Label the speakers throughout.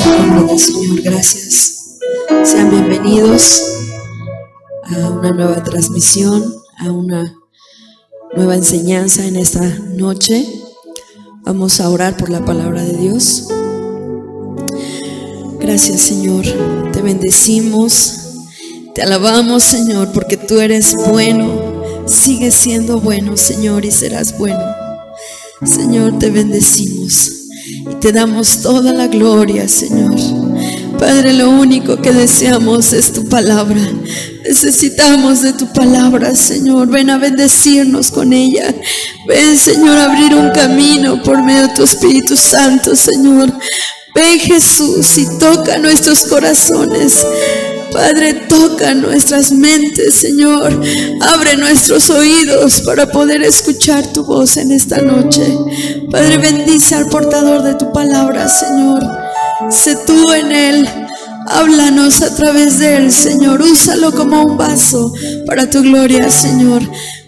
Speaker 1: Nombre del Señor, gracias. Sean bienvenidos a una nueva transmisión, a una nueva enseñanza en esta noche. Vamos a orar por la palabra de Dios. Gracias, Señor, te bendecimos, te alabamos, Señor, porque tú eres bueno, sigues siendo bueno, Señor, y serás bueno. Señor, te bendecimos y te damos toda la gloria, Señor. Padre, lo único que deseamos es tu palabra. Necesitamos de tu palabra, Señor. Ven a bendecirnos con ella. Ven, Señor, a abrir un camino por medio de tu Espíritu Santo, Señor. Ven, Jesús, y toca nuestros corazones. Padre, toca nuestras mentes, Señor. Abre nuestros oídos para poder escuchar tu voz en esta noche. Padre, bendice al portador de tu palabra, Señor. Sé tú en él. Háblanos a través de él, Señor. Úsalo como un vaso para tu gloria, Señor.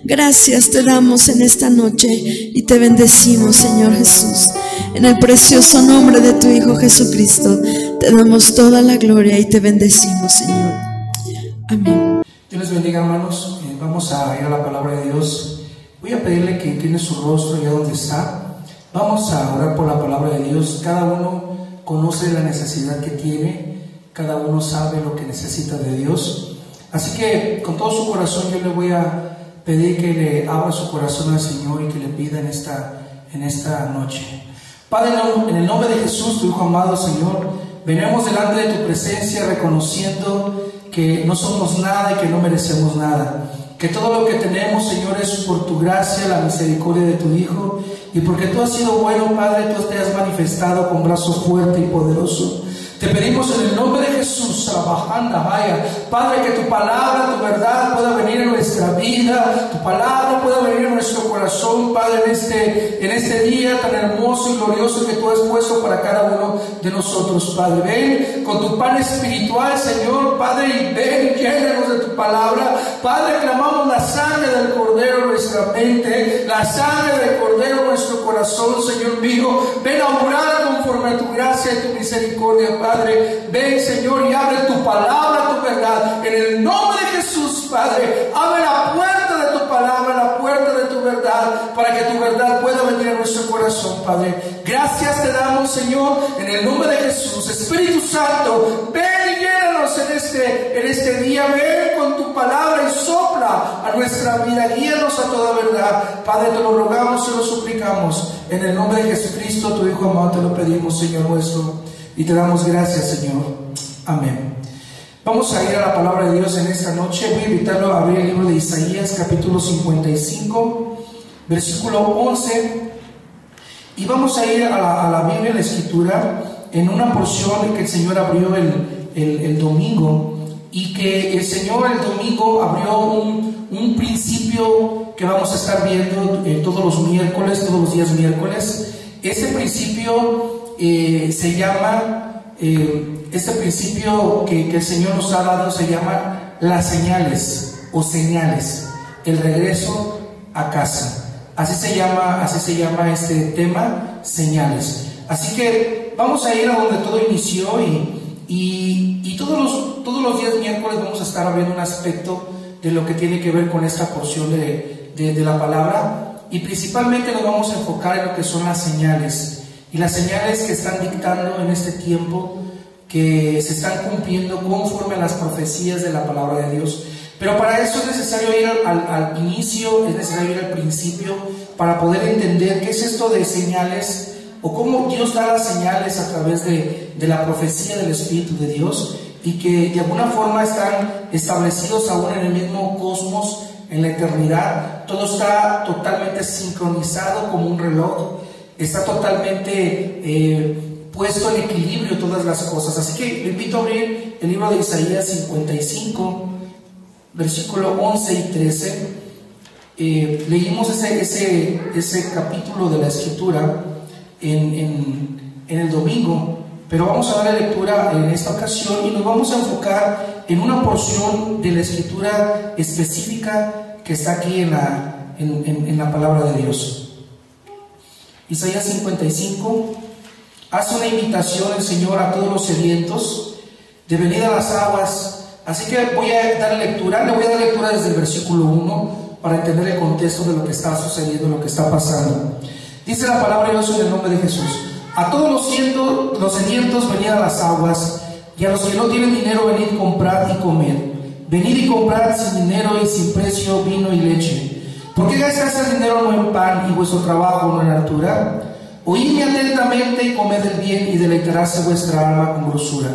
Speaker 1: Gracias te damos en esta noche y te bendecimos, Señor Jesús. En el precioso nombre de tu Hijo Jesucristo, te damos toda la gloria y te bendecimos, Señor. Amén.
Speaker 2: Dios les bendiga, hermanos. Vamos a ir a la palabra de Dios. Voy a pedirle que incline su rostro allá donde está. Vamos a orar por la palabra de Dios. Cada uno conoce la necesidad que tiene. Cada uno sabe lo que necesita de Dios. Así que con todo su corazón yo le voy a pedir que le abra su corazón al Señor y que le pida en esta noche. Padre, en el nombre de Jesús, tu Hijo amado, Señor, venimos delante de tu presencia reconociendo que no somos nada y que no merecemos nada. Que todo lo que tenemos, Señor, es por tu gracia, la misericordia de tu Hijo. Y porque tú has sido bueno, Padre, tú te has manifestado con brazo fuerte y poderoso. Te pedimos en el nombre de Jesús, Padre, que tu palabra, tu verdad pueda venir en nuestra vida, tu palabra pueda venir en nuestro corazón, Padre, en este día tan hermoso y glorioso que tú has puesto para cada uno de nosotros, Padre. Ven con tu pan espiritual, Señor, Padre, y ven y llénanos de tu palabra. Padre, clamamos la sangre del Cordero en nuestra mente, la sangre del Cordero en nuestro corazón, Señor mío. Ven a orar conforme a tu gracia y tu misericordia, Padre. Ven, Señor, y abre tu palabra, tu verdad. En el nombre de Jesús, Padre, abre la puerta de tu palabra, la puerta de tu verdad, para que tu verdad pueda venir a nuestro corazón, Padre. Gracias te damos, Señor, en el nombre de Jesús. Espíritu Santo, ven y llénanos en este día. Ven con tu palabra y sopla a nuestra vida. Guíanos a toda verdad. Padre, te lo rogamos y lo suplicamos. En el nombre de Jesucristo, tu Hijo amado, te lo pedimos, Señor nuestro. Y te damos gracias, Señor. Amén. Vamos a ir a la palabra de Dios en esta noche. Voy a invitarlo a abrir el libro de Isaías, capítulo 55, versículo 11. Y vamos a ir a la Biblia, a la Escritura, en una porción que el Señor abrió el domingo. Y que el Señor el domingo abrió un principio que vamos a estar viendo todos los días miércoles. Ese principio se llama, este principio que el Señor nos ha dado se llama las señales o señales, el regreso a casa. Así se llama este tema, señales. Así que vamos a ir a donde todo inició y todos los días miércoles vamos a estar viendo un aspecto de lo que tiene que ver con esta porción de la palabra, y principalmente nos vamos a enfocar en lo que son las señales. Y las señales que están dictando en este tiempo, que se están cumpliendo conforme a las profecías de la palabra de Dios. Pero para eso es necesario ir al inicio, es necesario ir al principio, para poder entender qué es esto de señales, o cómo Dios da las señales a través de la profecía del Espíritu de Dios, y que de alguna forma están establecidos aún en el mismo cosmos, en la eternidad. Todo está totalmente sincronizado como un reloj. Está totalmente puesto en equilibrio todas las cosas. Así que le invito a abrir el libro de Isaías 55, versículo 11 y 13. Leímos ese capítulo de la Escritura en el domingo, pero vamos a dar lectura en esta ocasión y nos vamos a enfocar en una porción de la Escritura específica que está aquí en la palabra de Dios. Isaías 55, Hace una invitación el Señor a todos los sedientos de venir a las aguas. Así que voy a dar lectura, le voy a dar lectura desde el versículo 1 para entender el contexto de lo que está sucediendo, lo que está pasando. Dice la palabra de Dios en el nombre de Jesús: a todos los sedientos venid a las aguas, y a los que no tienen dinero venid, comprad y comed. Venid y comprad sin dinero y sin precio vino y leche. ¿Por qué gastáis el dinero no en pan y vuestro trabajo no en altura? Oídme atentamente y comed el bien, y deleitaráse vuestra alma con grosura.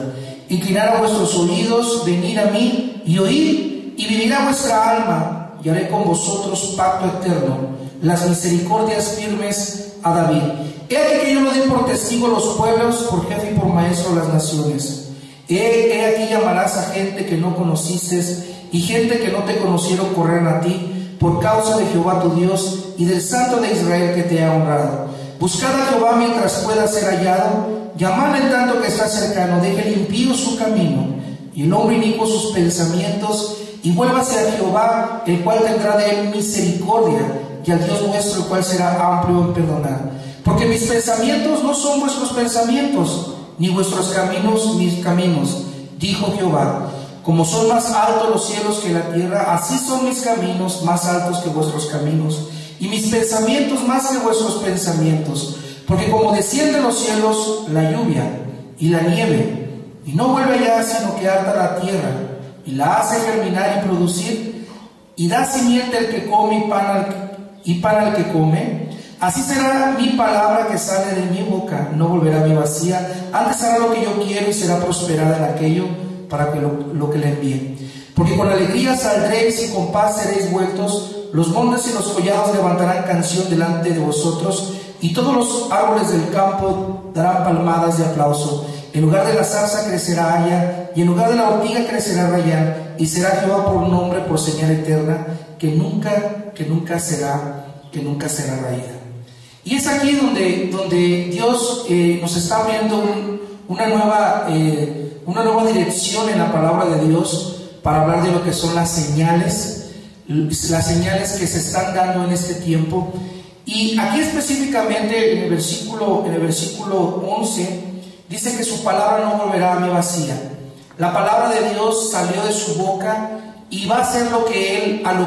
Speaker 2: Inclinad a vuestros oídos, venid a mí y oíd, y vivirá vuestra alma, y haré con vosotros pacto eterno, las misericordias firmes a David. He aquí que yo lo di por testigo a los pueblos, por jefe y por maestro a las naciones. He aquí llamarás a gente que no conociste, y gente que no te conocieron correrán a ti, por causa de Jehová tu Dios y del Santo de Israel que te ha honrado. Buscad a Jehová mientras pueda ser hallado, llamadle en tanto que está cercano. Deje el impío su camino, y el hombre inicuo sus pensamientos, y vuélvase a Jehová, el cual tendrá de él misericordia, y al Dios nuestro, el cual será amplio en perdonar. Porque mis pensamientos no son vuestros pensamientos, ni vuestros caminos mis caminos, dijo Jehová. Como son más altos los cielos que la tierra, así son mis caminos más altos que vuestros caminos, y mis pensamientos más que vuestros pensamientos. Porque como desciende los cielos la lluvia y la nieve, y no vuelve allá, sino que harta la tierra, y la hace germinar y producir, y da simiente al que come y pan al que come, así será mi palabra que sale de mi boca, no volverá a mí vacía, antes hará lo que yo quiero y será prosperada en aquello para que lo que le envíe. Porque con alegría saldréis y con paz seréis vueltos, los montes y los collados levantarán canción delante de vosotros, y todos los árboles del campo darán palmadas de aplauso. En lugar de la zarza crecerá haya, y en lugar de la ortiga crecerá rayán, y será Jehová por nombre, por señal eterna, que nunca será raída. Y es aquí donde Dios nos está abriendo una nueva dirección en la palabra de Dios para hablar de lo que son las señales que se están dando en este tiempo. Y aquí específicamente en el versículo 11 dice que su palabra no volverá a mí vacía. La palabra de Dios salió de su boca y va a hacer a lo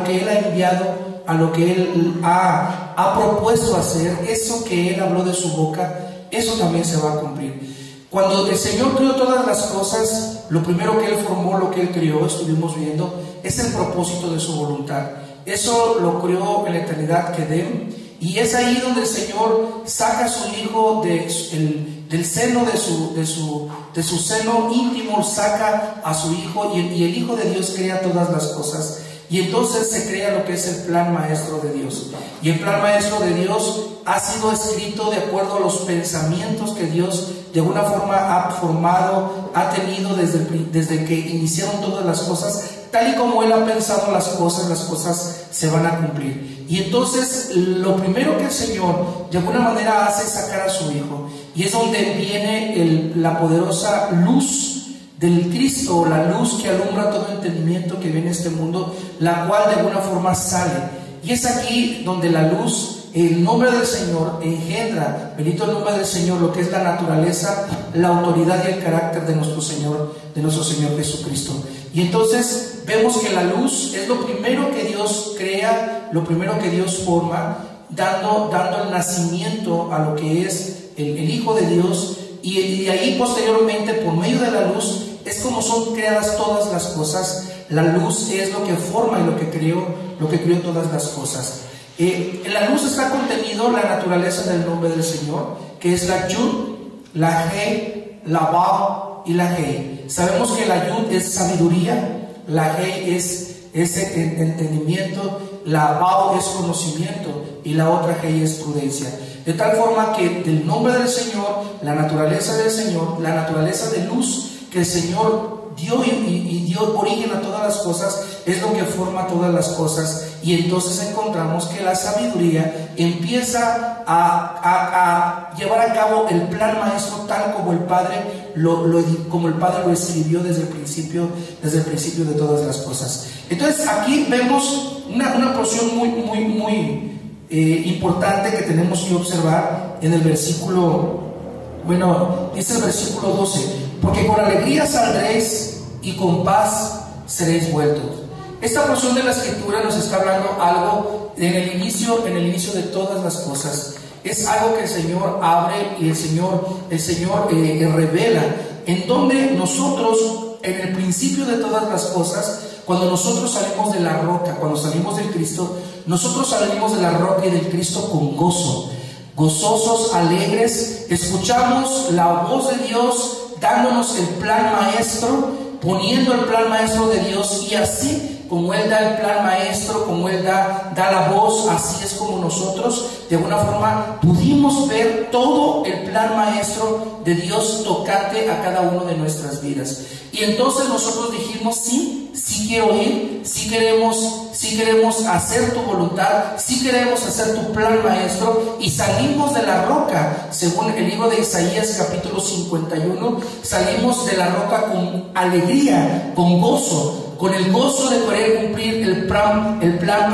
Speaker 2: que Él ha enviado, a lo que Él ha propuesto hacer. Eso que Él habló de su boca, eso también se va a cumplir. Cuando el Señor creó todas las cosas, lo primero que Él formó, lo que Él creó, estuvimos viendo, es el propósito de su voluntad. Eso lo creó en la eternidad Kedem, y es ahí donde el Señor saca a su Hijo del seno de su seno íntimo, saca a su Hijo, y el Hijo de Dios crea todas las cosas. Y entonces se crea lo que es el plan maestro de Dios. Y el plan maestro de Dios ha sido escrito de acuerdo a los pensamientos que Dios de alguna forma ha formado, ha tenido desde que iniciaron todas las cosas. Tal y como Él ha pensado las cosas se van a cumplir. Y entonces lo primero que el Señor de alguna manera hace es sacar a su Hijo. Y es donde viene la poderosa luz del Cristo, la luz que alumbra todo entendimiento que viene a este mundo, la cual de alguna forma sale. Y es aquí donde la luz, el nombre del Señor, engendra, bendito el nombre del Señor, lo que es la naturaleza, la autoridad y el carácter de nuestro Señor Jesucristo. Y entonces vemos que la luz es lo primero que Dios crea, lo primero que Dios forma, dando el nacimiento a lo que es el Hijo de Dios. Y ahí posteriormente, por medio de la luz, es como son creadas todas las cosas. La luz es lo que forma y lo que creó todas las cosas. En la luz está contenido la naturaleza del nombre del Señor, que es la Yud, la He, la Vav y la He. Sabemos que la Yud es sabiduría, la He es entendimiento, la Vav es conocimiento y la otra He es prudencia. De tal forma que del nombre del Señor, la naturaleza del Señor, la naturaleza de luz que el Señor dio y dio origen a todas las cosas, es lo que forma todas las cosas. Y entonces encontramos que la sabiduría empieza a llevar a cabo el plan maestro tal como el Padre lo escribió desde el principio de todas las cosas. Entonces aquí vemos una porción muy importante que tenemos que observar en el versículo Bueno, dice el versículo 12, porque con alegría saldréis y con paz seréis vueltos. Esta porción de la escritura nos está hablando algo en el inicio de todas las cosas. Es algo que el Señor abre y el Señor revela, en donde nosotros, en el principio de todas las cosas, cuando nosotros salimos de la roca, cuando salimos del Cristo, nosotros salimos de la roca y del Cristo con gozo, gozosos, alegres. Escuchamos la voz de Dios dándonos el plan maestro, poniendo el plan maestro de Dios, y así como Él da el plan maestro, como Él da la voz, así es como nosotros de alguna forma pudimos ver todo el plan maestro de Dios tocante a cada uno de nuestras vidas. Y entonces nosotros dijimos, sí quiero ir, sí queremos hacer tu voluntad, sí queremos hacer tu plan maestro, y salimos de la roca, según el libro de Isaías capítulo 51, salimos de la roca con alegría, con gozo, con el gozo de poder cumplir el plan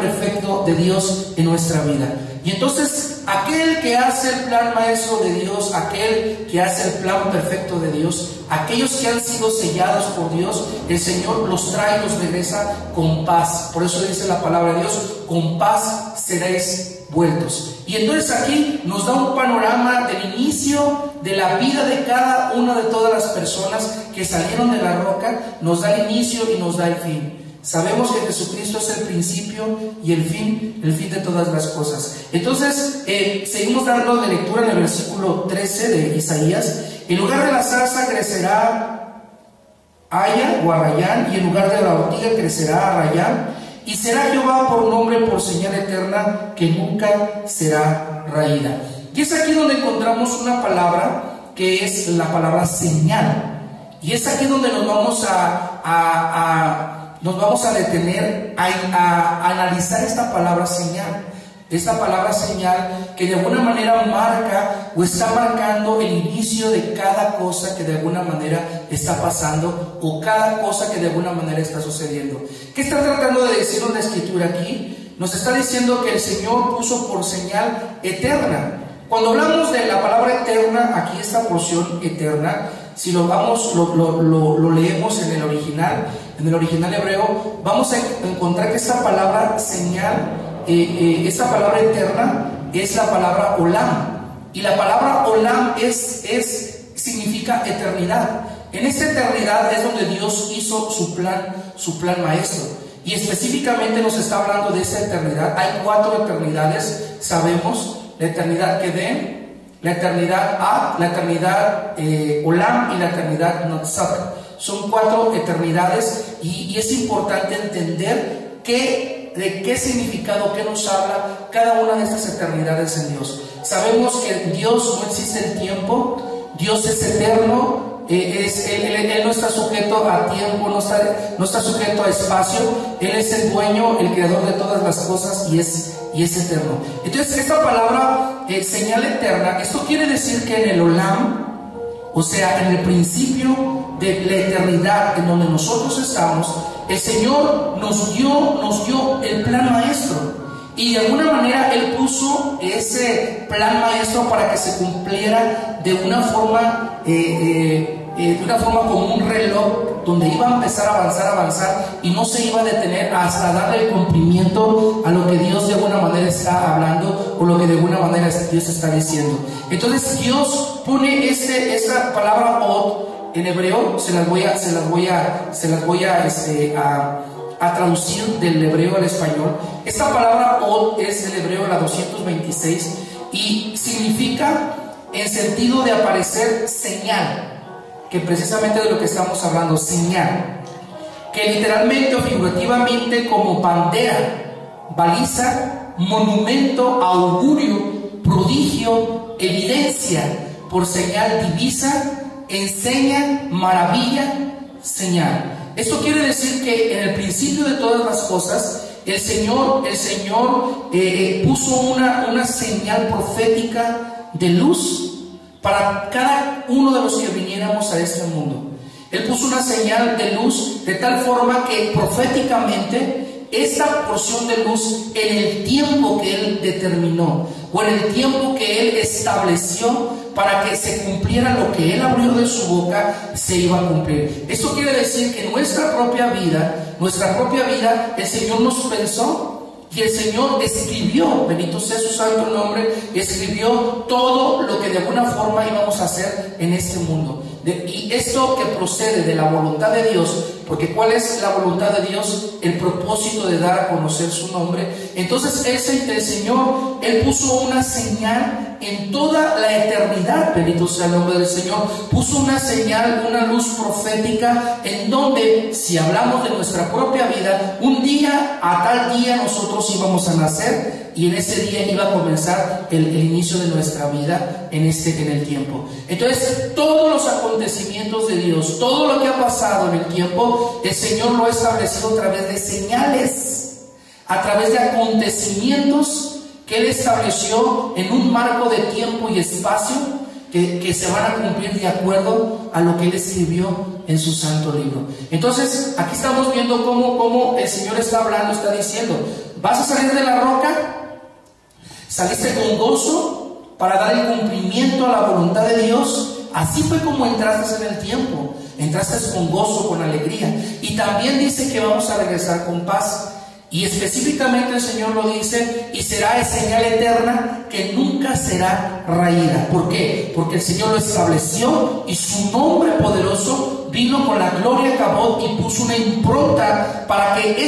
Speaker 2: perfecto de Dios en nuestra vida. Y entonces aquel que hace el plan maestro de Dios, aquel que hace el plan perfecto de Dios, aquellos que han sido sellados por Dios, el Señor los trae y los regresa con paz. Por eso dice la palabra de Dios, con paz seréis vueltos. Y entonces aquí nos da un panorama del inicio de la vida de cada una de todas las personas que salieron de la roca, nos da el inicio y nos da el fin. Sabemos que Jesucristo es el principio y el fin de todas las cosas. Entonces, seguimos dando de lectura en el versículo 13 de Isaías. En lugar de la zarza crecerá haya o arrayán, y en lugar de la ortiga crecerá arrayán, y será Jehová por nombre, por señal eterna, que nunca será raída. Y es aquí donde encontramos una palabra que es la palabra señal. Y es aquí donde nos vamos a detener a analizar esta palabra señal. Esta palabra señal que de alguna manera marca o está marcando el inicio de cada cosa que de alguna manera está pasando, o cada cosa que de alguna manera está sucediendo. ¿Qué está tratando de decirnos la escritura aquí? Nos está diciendo que el Señor puso por señal eterna. Cuando hablamos de la palabra eterna, aquí esta porción eterna, si lo leemos en el original hebreo, vamos a encontrar que esta palabra señal, esta palabra eterna es la palabra olam, y la palabra olam significa eternidad. En esta eternidad es donde Dios hizo su plan maestro, y específicamente nos está hablando de esa eternidad. Hay 4 eternidades, sabemos: la eternidad Kedem, la eternidad Ad, la eternidad Olam y la eternidad Notzak. Son 4 eternidades, y es importante entender de qué significado, qué nos habla cada una de estas eternidades en Dios. Sabemos que en Dios no existe el tiempo, Dios es eterno. Él no está sujeto a tiempo, no está sujeto a espacio. Él es el dueño, el creador de todas las cosas, y es eterno. Entonces, esta palabra señal eterna, esto quiere decir que en el Olam, o sea, en el principio de la eternidad en donde nosotros estamos, el Señor nos dio el plan maestro. Y de alguna manera Él puso ese plan maestro para que se cumpliera de una forma como un reloj, donde iba a empezar a avanzar, y no se iba a detener hasta darle el cumplimiento a lo que Dios de alguna manera está hablando, o lo que de alguna manera Dios está diciendo. Entonces Dios pone esta palabra od en hebreo. Se las voy a traducir del hebreo al español. Esta palabra od es del hebreo la 226, y significa en sentido de aparecer señal, que precisamente de lo que estamos hablando, señal, que literalmente o figurativamente como bandera, baliza, monumento, augurio, prodigio, evidencia, por señal divisa, enseña, maravilla, señal. Esto quiere decir que en el principio de todas las cosas, el Señor puso una señal profética de luz para cada uno de los que viniéramos a este mundo. Él puso una señal de luz de tal forma que proféticamente esta porción de luz, en el tiempo que Él determinó, o en el tiempo que Él estableció, para que se cumpliera lo que Él abrió de su boca, se iba a cumplir. Esto quiere decir que nuestra propia vida, el Señor nos pensó. Y el Señor escribió, bendito sea su santo nombre, escribió todo lo que de alguna forma íbamos a hacer en este mundo. Y esto que procede de la voluntad de Dios, porque ¿cuál es la voluntad de Dios? El propósito de dar a conocer su nombre. Entonces el Señor, Él puso una señal en toda la eternidad, bendito sea el nombre del Señor. Puso una señal, una luz profética, en donde, si hablamos de nuestra propia vida, un día, a tal día nosotros íbamos a nacer, y en ese día iba a comenzar el inicio de nuestra vida en el tiempo. Entonces, todos los acontecimientos de Dios, todo lo que ha pasado en el tiempo, el Señor lo ha establecido a través de señales, a través de acontecimientos que Él estableció en un marco de tiempo y espacio que se van a cumplir de acuerdo a lo que Él escribió en su santo libro. Entonces, aquí estamos viendo cómo el Señor está hablando, está diciendo: vas a salir de la roca, saliste con gozo para dar el cumplimiento a la voluntad de Dios. Así fue como entraste en el tiempo, entraste con gozo, con alegría. Y también dice que vamos a regresar con paz. Y específicamente el Señor lo dice: y será de señal eterna que nunca será raída. ¿Por qué? Porque el Señor lo estableció, y su nombre poderoso vino con la gloria Cabot y puso una impronta para que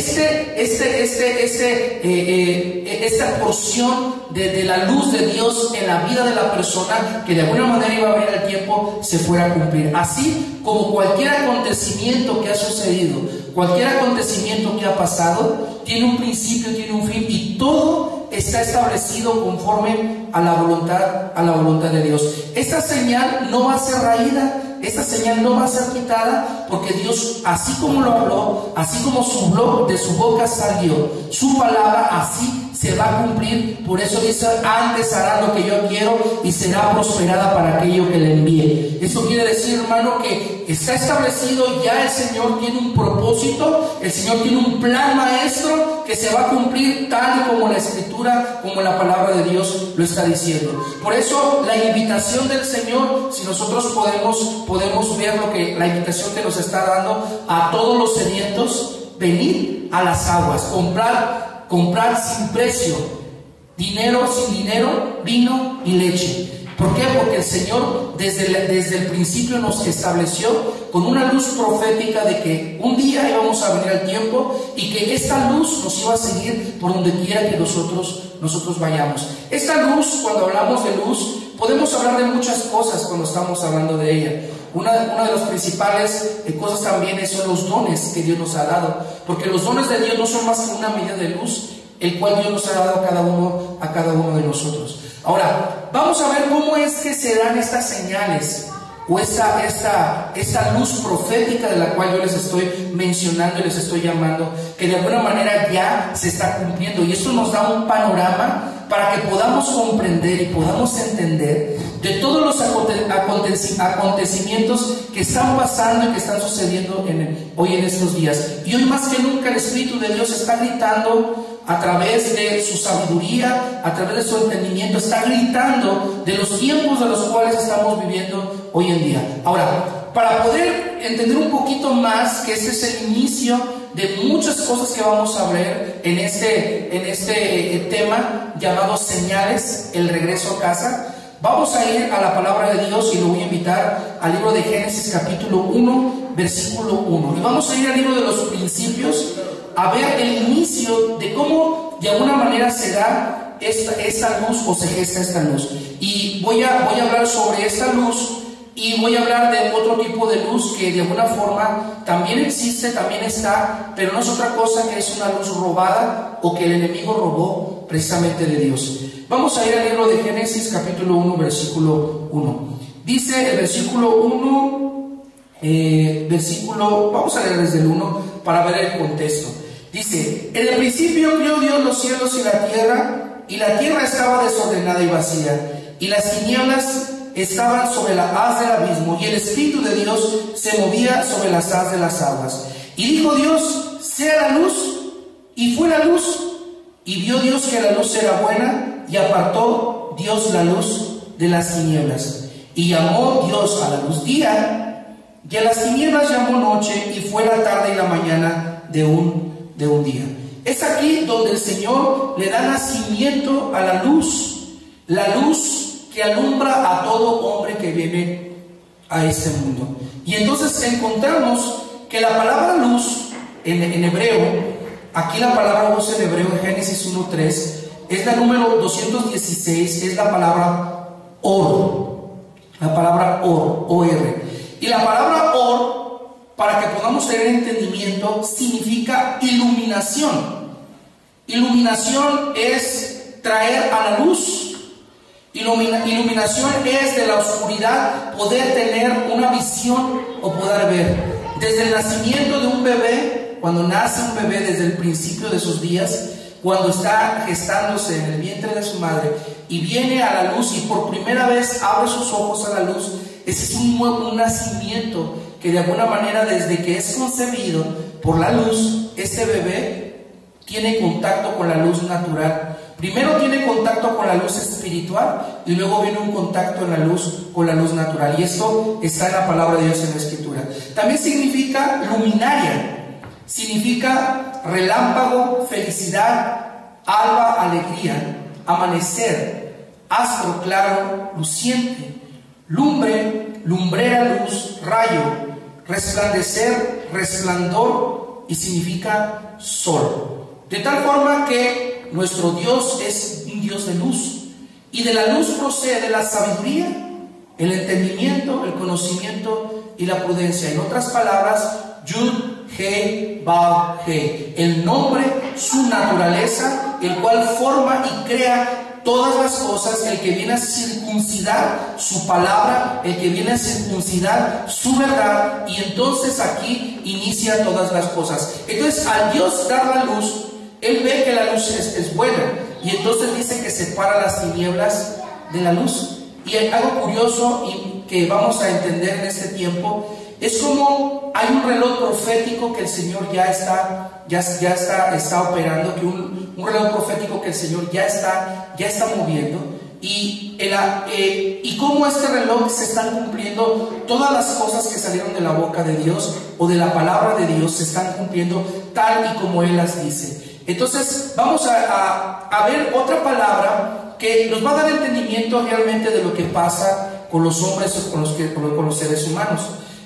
Speaker 2: esta porción de la luz de Dios en la vida de la persona, que de alguna manera iba a venir el tiempo, se fuera a cumplir. Así como cualquier acontecimiento que ha sucedido, cualquier acontecimiento que ha pasado, tiene un principio, tiene un fin, y todo está establecido conforme a la voluntad de Dios. Esta señal no va a ser raída, esta señal no va a ser quitada, porque Dios, así como lo habló, así como de su boca salió su palabra, así se va a cumplir. Por eso dice: antes hará lo que yo quiero, y será prosperada para aquello que le envíe. Esto quiere decir, hermano, que está establecido ya. El Señor tiene un propósito, el Señor tiene un plan maestro que se va a cumplir tal y como la Escritura, como la palabra de Dios lo está diciendo. Por eso la invitación del Señor, si nosotros podemos ver la invitación que nos está dando a todos los sedientos: venid a las aguas, comprar sin precio, dinero sin dinero, vino y leche. ¿Por qué? Porque el Señor desde el principio nos estableció con una luz profética de que un día íbamos a venir al tiempo, y que esta luz nos iba a seguir por donde quiera que nosotros vayamos. Esta luz, cuando hablamos de luz, podemos hablar de muchas cosas cuando estamos hablando de ella. Una de las principales cosas también son los dones que Dios nos ha dado, porque los dones de Dios no son más que una medida de luz, el cual Dios nos ha dado a cada uno de nosotros. Ahora, vamos a ver cómo es que se dan estas señales, o esta luz profética de la cual yo les estoy mencionando y les estoy llamando, que de alguna manera ya se está cumpliendo. Y esto nos da un panorama para que podamos comprender y podamos entender de todos los acontecimientos que están pasando y que están sucediendo hoy en estos días. Y hoy más que nunca el Espíritu de Dios está gritando a través de su sabiduría, a través de su entendimiento, está gritando de los tiempos de los cuales estamos viviendo hoy en día. Ahora, para poder entender un poquito más que este es el inicio de muchas cosas que vamos a ver en este tema llamado señales, el regreso a casa, vamos a ir a la palabra de Dios, y lo voy a invitar al libro de Génesis capítulo 1, versículo 1. Y vamos a ir al libro de los principios, a ver el inicio de cómo de alguna manera se da esta luz, o se gesta esta luz. Y voy a hablar sobre esta luz, y voy a hablar de otro tipo de luz que de alguna forma también existe, también está, pero no es otra cosa que es una luz robada, o que el enemigo robó precisamente de Dios. Vamos a ir al libro de Génesis capítulo 1, versículo 1. Dice el versículo 1, vamos a leer desde el 1 para ver el contexto. Dice: en el principio creó Dios los cielos y la tierra estaba desordenada y vacía, y las tinieblas estaban sobre la haz del abismo, y el Espíritu de Dios se movía sobre las haz de las aguas. Y dijo Dios: sea la luz, y fue la luz. Y vio Dios que la luz era buena, y apartó Dios la luz de las tinieblas. Y llamó Dios a la luz día, y a las tinieblas llamó noche, y fue la tarde y la mañana de un día. Es aquí donde el Señor le da nacimiento a la luz que alumbra a todo hombre que viene a este mundo. Y entonces encontramos que la palabra luz en hebreo, aquí la palabra luz en hebreo en Génesis 1:3 es la número 216, es la palabra or, O-R. Y la palabra or, para que podamos tener entendimiento, significa iluminación. Iluminación es traer a la luz. Iluminación es de la oscuridad poder tener una visión o poder ver. Desde el nacimiento de un bebé, cuando nace un bebé desde el principio de sus días, cuando está gestándose en el vientre de su madre y viene a la luz y por primera vez abre sus ojos a la luz, ese es un nacimiento que de alguna manera desde que es concebido por la luz, este bebé tiene contacto con la luz natural. Primero tiene contacto con la luz espiritual y luego viene un contacto con la luz natural. Y esto está en la palabra de Dios en la Escritura. También significa luminaria, significa relámpago, felicidad, alba, alegría, amanecer, astro claro, luciente, lumbre, lumbrera luz, rayo, resplandecer, resplandor y significa sol. De tal forma que nuestro Dios es un Dios de luz, y de la luz procede la sabiduría, el entendimiento, el conocimiento y la prudencia. En otras palabras, Yud, He, Vav, He, el nombre, su naturaleza, el cual forma y crea todas las cosas, el que viene a circuncidar su palabra, el que viene a circuncidar su verdad, y entonces aquí inicia todas las cosas. Entonces, al Dios dar la luz, Él ve que la luz es buena, y entonces dice que separa las tinieblas de la luz. Y hay algo curioso y que vamos a entender en este tiempo, es como hay un reloj profético que el Señor ya está operando, que un reloj profético que el Señor ya está moviendo, y cómo este reloj se están cumpliendo todas las cosas que salieron de la boca de Dios o de la palabra de Dios, se están cumpliendo tal y como Él las dice. Entonces vamos a ver otra palabra que nos va a dar entendimiento realmente de lo que pasa con los hombres o con los seres humanos.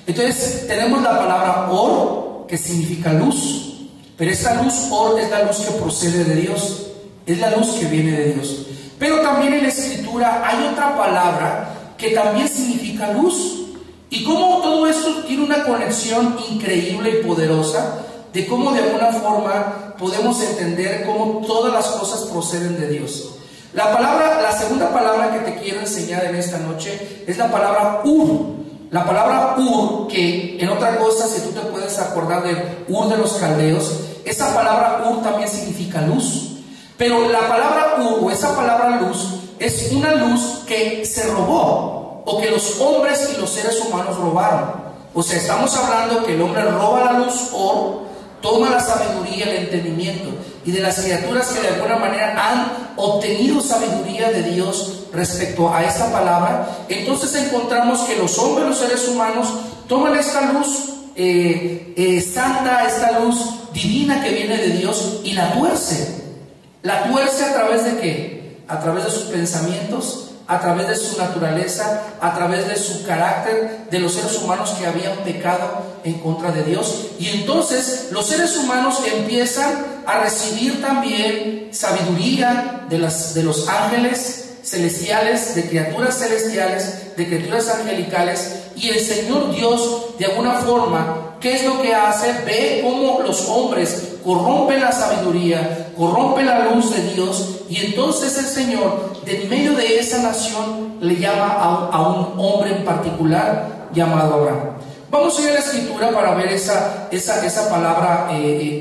Speaker 2: Entonces tenemos la palabra or, que significa luz, pero esta luz or es la luz que procede de Dios, es la luz que viene de Dios. Pero también en la Escritura hay otra palabra que también significa luz, y cómo todo esto tiene una conexión increíble y poderosa, de cómo de alguna forma podemos entender cómo todas las cosas proceden de Dios. La segunda palabra que te quiero enseñar en esta noche es la palabra Ur. La palabra Ur, que en otra cosa, si tú te puedes acordar de Ur de los caldeos, esa palabra Ur también significa luz. Pero la palabra Ur, o esa palabra luz, es una luz que se robó, o que los hombres y los seres humanos robaron. O sea, estamos hablando que el hombre roba la luz Or, toma la sabiduría, el entendimiento, y de las criaturas que de alguna manera han obtenido sabiduría de Dios respecto a esta palabra, entonces encontramos que los hombres, los seres humanos, toman esta luz santa, esta luz divina que viene de Dios, y la tuerce. ¿La tuerce a través de qué? A través de sus pensamientos, a través de su naturaleza, a través de su carácter, de los seres humanos que habían pecado en contra de Dios. Y entonces los seres humanos empiezan a recibir también sabiduría de los ángeles celestiales, de criaturas celestiales, de criaturas angelicales, y el Señor Dios, de alguna forma, ¿qué es lo que hace? Ve cómo los hombres corrompen la sabiduría, corrompen la luz de Dios, y entonces el Señor, de en medio de esa nación, le llama a un hombre en particular llamado Abraham. Vamos a ir a la Escritura para ver esa palabra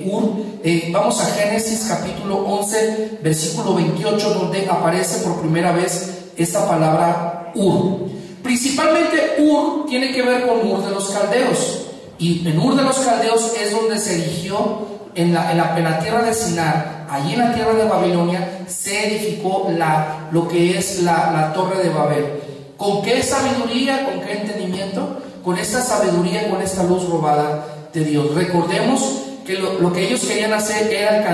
Speaker 2: Ur. Vamos a Génesis capítulo 11, versículo 28, donde aparece por primera vez esta palabra Ur. Principalmente Ur tiene que ver con Ur de los caldeos, y en Ur de los caldeos es donde se erigió en la tierra de Sinar. Allí en la tierra de Babilonia se edificó lo que es la torre de Babel. ¿Con qué sabiduría? ¿Con qué entendimiento? Con esta sabiduría, con esta luz robada de Dios. Recordemos que lo que ellos querían hacer era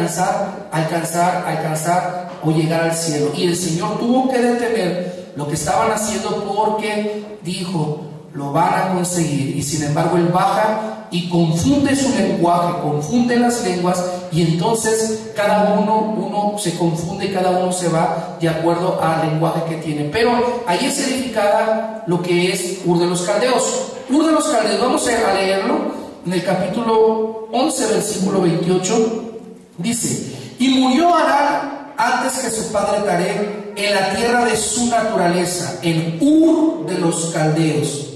Speaker 2: alcanzar o llegar al cielo. Y el Señor tuvo que detener lo que estaban haciendo porque dijo, lo van a conseguir. Y sin embargo Él baja y confunde su lenguaje, confunde las lenguas, y entonces cada uno se confunde, cada uno se va de acuerdo al lenguaje que tiene. Pero ahí es edificada lo que es Ur de los Caldeos. Ur de los Caldeos, vamos a leerlo en el capítulo 11, versículo 28, dice: y murió Harán antes que su padre Taré en la tierra de su naturaleza, en Ur de los Caldeos.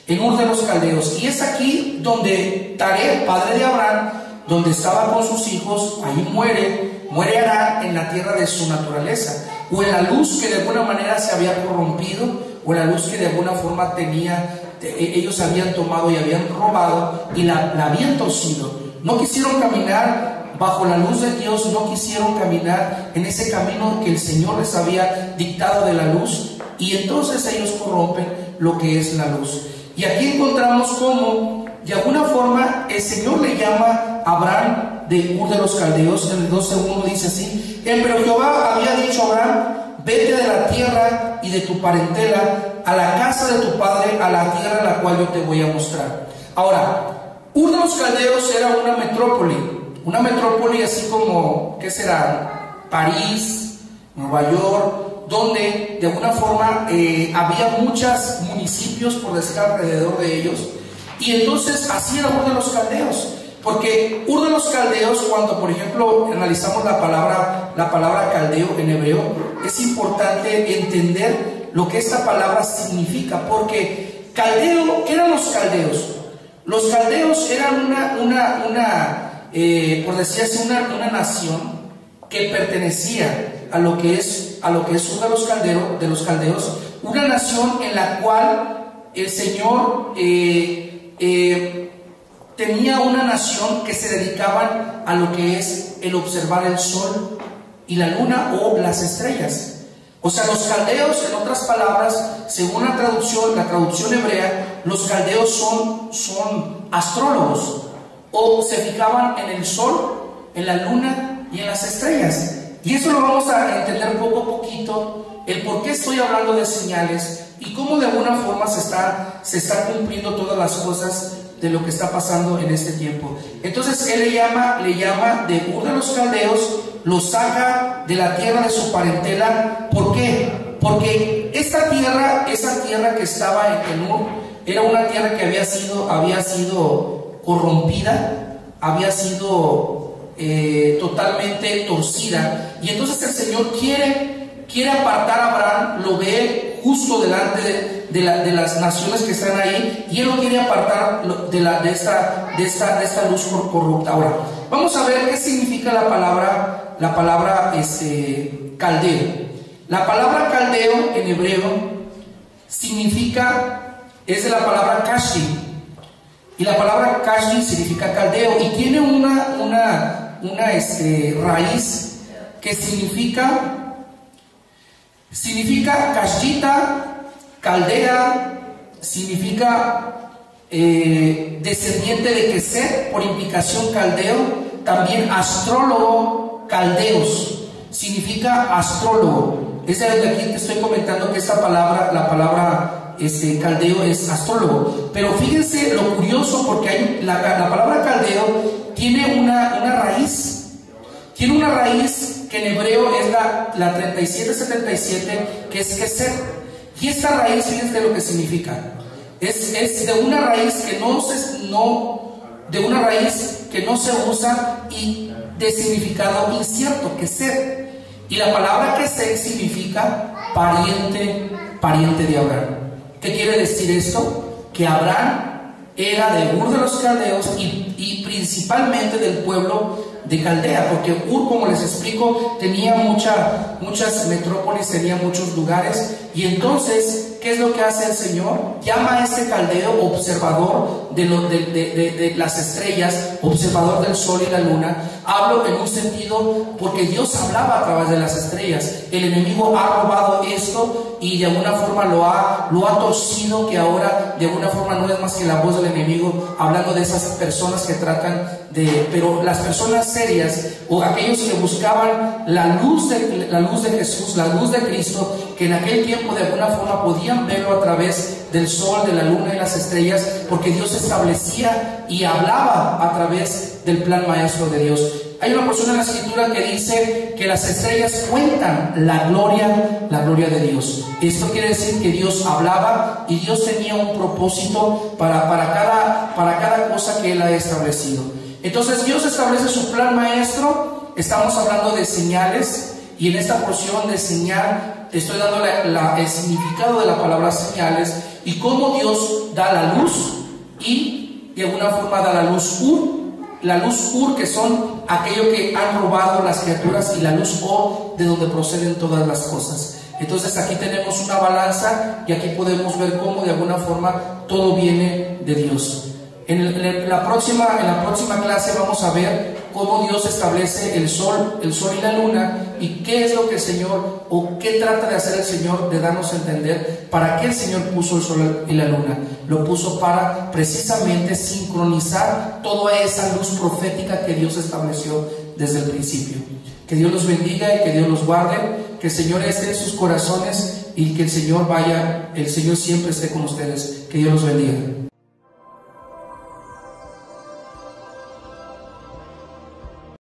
Speaker 2: En Ur de los Caldeos. Y es aquí donde Taré, padre de Abraham, donde estaba con sus hijos, ahí muere Harán en la tierra de su naturaleza, o en la luz que de alguna manera se había corrompido, o en la luz que de alguna forma ellos habían tomado y habían robado y la habían torcido. No quisieron caminar bajo la luz de Dios, no quisieron caminar en ese camino que el Señor les había dictado de la luz, y entonces ellos corrompen lo que es la luz. Y aquí encontramos cómo de alguna forma el Señor le llama a Abraham de Ur de los Caldeos. En el 12:1 dice así: pero Jehová había dicho a Abraham, vete de la tierra y de tu parentela a la casa de tu padre, a la tierra la cual yo te voy a mostrar. Ahora, Ur de los Caldeos era una metrópoli así como, ¿qué será? París, Nueva York, donde de alguna forma había muchos municipios, por decir, alrededor de ellos. Y entonces así era Ur de los Caldeos, porque Ur de los Caldeos, cuando por ejemplo analizamos la palabra caldeo en hebreo, es importante entender lo que esta palabra significa, porque caldeo, ¿qué eran los caldeos? Los caldeos eran por decir así, una nación que pertenecía a lo que es Ur de los Caldeos, una nación en la cual el Señor tenía una nación que se dedicaban a lo que es el observar el sol y la luna o las estrellas. O sea, los caldeos, en otras palabras, según la traducción hebrea, los caldeos son astrólogos, o se fijaban en el sol, en la luna y en las estrellas. Y eso lo vamos a entender poco a poquito, el por qué estoy hablando de señales y cómo de alguna forma se está cumpliendo todas las cosas de lo que está pasando en este tiempo. Entonces él le llama de Ur de los Caldeos, lo saca de la tierra de su parentela. ¿Por qué? Porque esa tierra que estaba en Ur era una tierra que había sido corrompida, había sido totalmente torcida, y entonces el Señor quiere apartar a Abraham, lo ve justo delante de las naciones que están ahí, y Él lo quiere apartar de esta luz corrupta. Ahora, vamos a ver qué significa la palabra caldeo. La palabra caldeo en hebreo es de la palabra kashi, y la palabra kashi significa caldeo, y tiene una raíz que significa kashita, caldea, significa descendiente de Keset, por implicación caldeo. También astrólogo, caldeos, significa astrólogo. Es de aquí te estoy comentando que esta palabra, la palabra caldeo, es astrólogo. Pero fíjense lo curioso, porque la palabra caldeo tiene una raíz. Tiene una raíz que en hebreo es la 3777, que es Keset. Y esta raíz, fíjense lo que significa. Es de una raíz que no se usa y de significado incierto, Keset. Y la palabra Keset significa pariente de Abraham. ¿Qué quiere decir esto? Que Abraham era de Ur de los Caldeos y principalmente del pueblo de Caldea, porque Ur, como les explico, tenía muchas metrópolis, tenía muchos lugares, y entonces ¿qué es lo que hace el Señor? Llama a este caldeo observador de las estrellas, observador del sol y la luna. Hablo en un sentido porque Dios hablaba a través de las estrellas. El enemigo ha robado esto y de alguna forma lo ha torcido, que ahora de alguna forma no es más que la voz del enemigo hablando de esas personas que tratan de, pero las personas serias o aquellos que buscaban la luz de Jesús, la luz de Cristo, que en aquel tiempo de alguna forma podían verlo a través del sol, de la luna y las estrellas, porque Dios establecía y hablaba a través del plan maestro de Dios. Hay una porción en la escritura que dice que las estrellas cuentan la gloria de Dios. Esto quiere decir que Dios hablaba y Dios tenía un propósito para cada cosa que Él ha establecido. Entonces Dios establece su plan maestro. Estamos hablando de señales, y en esta porción de señal estoy dando el significado de la palabra señales y cómo Dios da la luz y de alguna forma da la luz Ur, que son aquello que han robado las criaturas, y la luz O, de donde proceden todas las cosas. Entonces aquí tenemos una balanza y aquí podemos ver cómo de alguna forma todo viene de Dios. En la próxima clase vamos a ver cómo Dios establece el sol y la luna, y qué es lo que el Señor, o qué trata de hacer el Señor, de darnos a entender para qué el Señor puso el sol y la luna. Lo puso para precisamente sincronizar toda esa luz profética que Dios estableció desde el principio. Que Dios los bendiga y que Dios los guarde, que el Señor esté en sus corazones y que el Señor siempre esté con ustedes. Que Dios los bendiga.